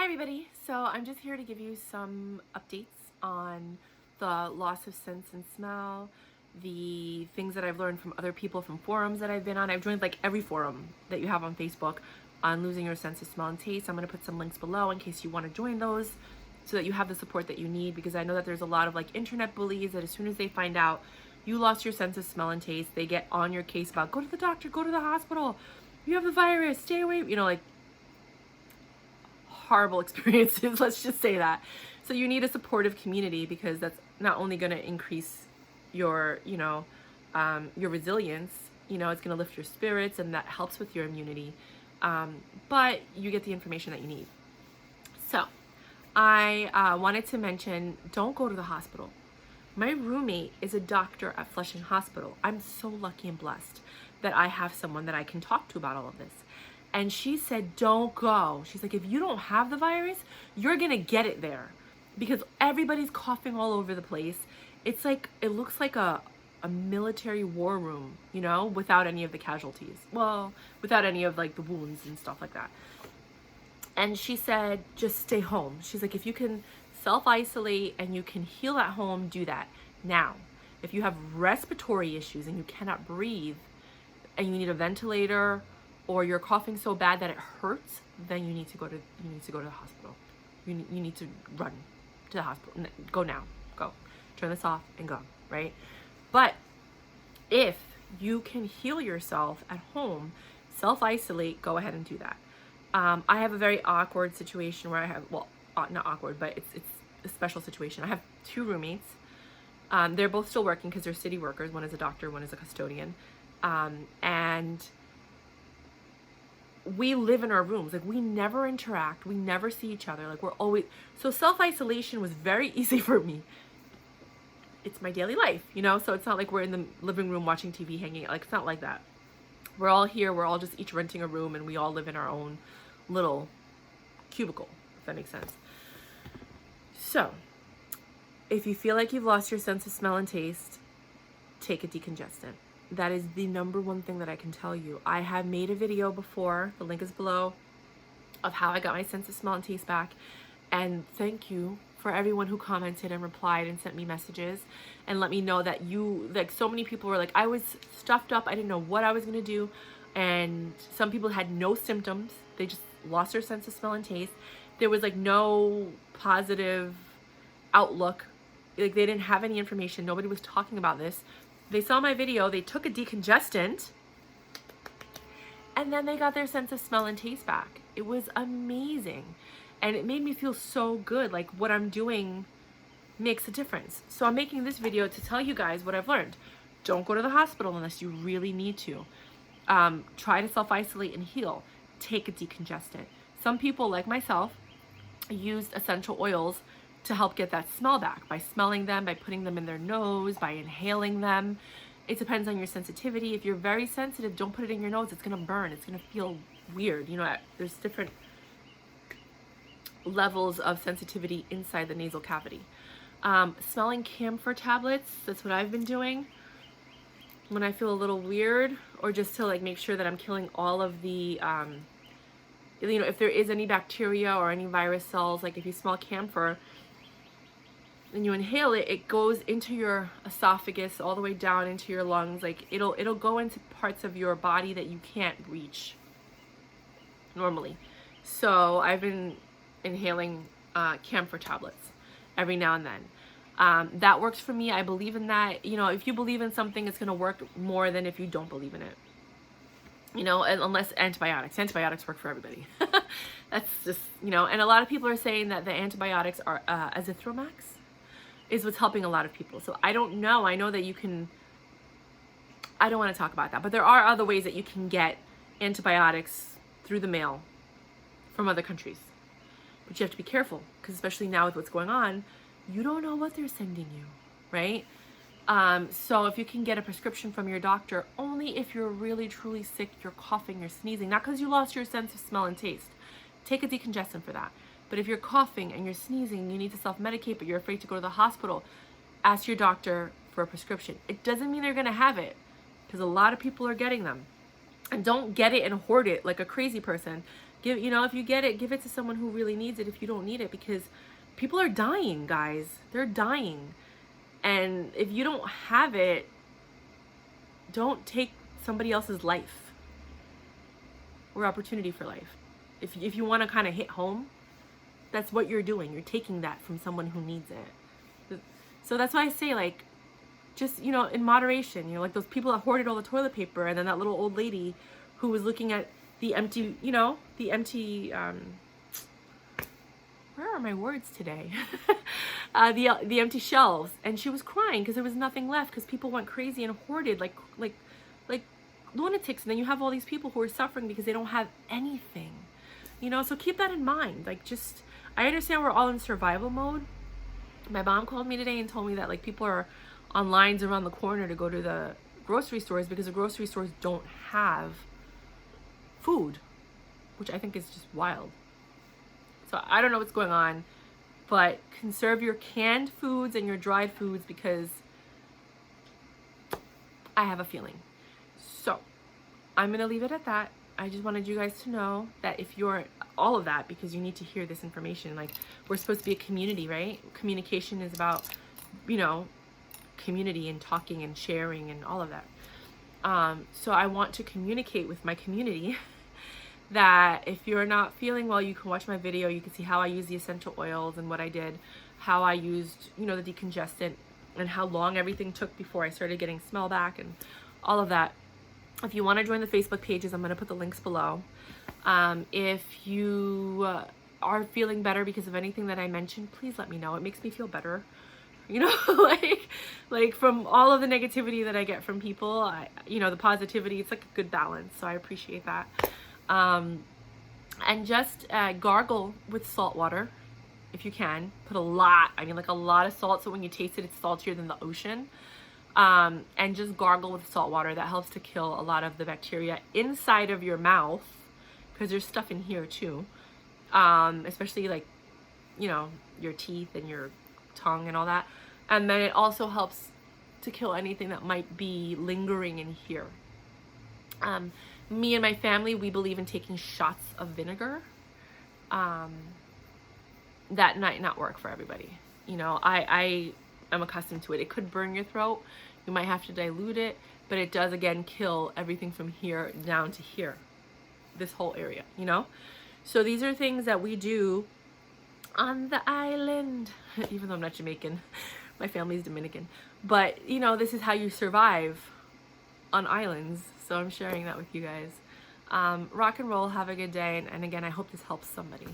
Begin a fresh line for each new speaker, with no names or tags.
everybody. So I'm just here to give you some updates on the loss of sense and smell, the things that I've learned from other people from forums that I've been on. I've joined like every forum that you have on Facebook on losing your sense of smell and taste. I'm going to put some links below in case you want to join those so that you have the support that you need, because I know that there's a lot of like internet bullies that as soon as they find out you lost your sense of smell and taste, they get on your case about go to the doctor, go to the hospital, you have the virus, stay away, like horrible experiences, let's just say that. So you need a supportive community, because that's not only going to increase your your resilience, it's going to lift your spirits, and that helps with your immunity, but you get the information that you need. So I wanted to mention, don't go to the hospital. My roommate is a doctor at Flushing Hospital. I'm so lucky and blessed that I have someone that I can talk to about all of this. And she said, don't go. She's like, if you don't have the virus, you're going to get it there, because everybody's coughing all over the place. It's like, it looks like a military war room, without any of the casualties. Well, without any of like the wounds and stuff like that. And she said, just stay home. She's like, if you can self-isolate and you can heal at home, do that. Now, if you have respiratory issues and you cannot breathe and you need a ventilator, or you're coughing so bad that it hurts, then you need to go to the hospital. You need to run to the hospital. Go now. Go. Turn this off and go, right? But if you can heal yourself at home, self-isolate, go ahead and do that. I have a very awkward situation where I have, well, not awkward, but it's a special situation. I have two roommates. They're both still working because they're city workers. One is a doctor, one is a custodian. And we live in our rooms. Like, we never interact. We never see each other. Like, we're always, so self-isolation was very easy for me. It's my daily life, so it's not like we're in the living room watching TV, hanging out. Like, it's not like that. We're all here. We're all just each renting a room, and we all live in our own little cubicle, if that makes sense. So if you feel like you've lost your sense of smell and taste, take a decongestant. That is the number one thing that I can tell you. I have made a video before, the link is below, of how I got my sense of smell and taste back. And thank you for everyone who commented and replied and sent me messages and let me know that so many people were like, I was stuffed up, I didn't know what I was gonna do. And some people had no symptoms, they just lost their sense of smell and taste. There was like no positive outlook, like they didn't have any information, nobody was talking about this. They saw my video, they took a decongestant, and then they got their sense of smell and taste back. It was amazing. And it made me feel so good, like what I'm doing makes a difference. So I'm making this video to tell you guys what I've learned. Don't go to the hospital unless you really need to. Try to self-isolate and heal. Take a decongestant. Some people, like myself, used essential oils to help get that smell back by smelling them, by putting them in their nose, by inhaling them. It depends on your sensitivity. If you're very sensitive, don't put it in your nose. It's gonna burn. It's gonna feel weird. There's different levels of sensitivity inside the nasal cavity. Smelling camphor tablets, that's what I've been doing when I feel a little weird, or just to like make sure that I'm killing all of the if there is any bacteria or any virus cells. Like if you smell camphor and you inhale it, it goes into your esophagus all the way down into your lungs. Like it'll go into parts of your body that you can't reach normally. So I've been inhaling camphor tablets every now and then. That works for me. I believe in that. If you believe in something, it's going to work more than if you don't believe in it. Unless antibiotics work for everybody. That's just, and a lot of people are saying that the antibiotics are azithromycin is what's helping a lot of people. So I don't know. I know that you can, I don't want to talk about that, but there are other ways that you can get antibiotics through the mail from other countries. But you have to be careful, because especially now with what's going on, you don't know what they're sending you, right? So if you can get a prescription from your doctor, only if you're really truly sick, you're coughing, you're sneezing, not because you lost your sense of smell and taste. Take a decongestant for that. But if you're coughing and you're sneezing, you need to self-medicate, but you're afraid to go to the hospital, ask your doctor for a prescription. It doesn't mean they're going to have it, because a lot of people are getting them. And don't get it and hoard it like a crazy person. Give, you know, if you get it, give it to someone who really needs it if you don't need it, because people are dying, guys. They're dying. And if you don't have it, don't take somebody else's life or opportunity for life. If you want to kind of hit home, that's what you're doing. You're taking that from someone who needs it. So that's why I say, like, just, you know, in moderation. You know, like those people that hoarded all the toilet paper, and then that little old lady who was looking at the empty, you know, the empty, where are my words today? The empty shelves, and she was crying because there was nothing left, because people went crazy and hoarded like lunatics. And then you have all these people who are suffering because they don't have anything, you know. So keep that in mind. Like, just, I understand we're all in survival mode. My mom called me today and told me that, like, people are on lines around the corner to go to the grocery stores because the grocery stores don't have food, which I think is just wild. So I don't know what's going on, but conserve your canned foods and your dried foods, because I have a feeling. So I'm going to leave it at that. I just wanted you guys to know that if you're all of that, because you need to hear this information. Like, we're supposed to be a community, right? Communication is about, you know, community and talking and sharing and all of that. So I want to communicate with my community that if you're not feeling well, you can watch my video. You can see how I use the essential oils and what I did, how I used, you know, the decongestant, and how long everything took before I started getting smell back and all of that. If you want to join the Facebook pages, I'm going to put the links below. If you are feeling better because of anything that I mentioned, please let me know. It makes me feel better. You know, like from all of the negativity that I get from people, you know, the positivity, it's like a good balance. So I appreciate that. And just gargle with salt water if you can. Put a lot, I mean, like a lot of salt, so when you taste it, it's saltier than the ocean. And just gargle with salt water. That helps to kill a lot of the bacteria inside of your mouth, because there's stuff in here too, especially like, you know, your teeth and your tongue and all that. And then it also helps to kill anything that might be lingering in here. Me and my family, we believe in taking shots of vinegar. That might not work for everybody. You know, I am accustomed to it. It could burn your throat. You might have to dilute it, but it does, again, kill everything from here down to here, this whole area, you know? So these are things that we do on the island, even though I'm not Jamaican. My family's Dominican. But, you know, this is how you survive on islands. So I'm sharing that with you guys. Rock and roll. Have a good day. And again, I hope this helps somebody.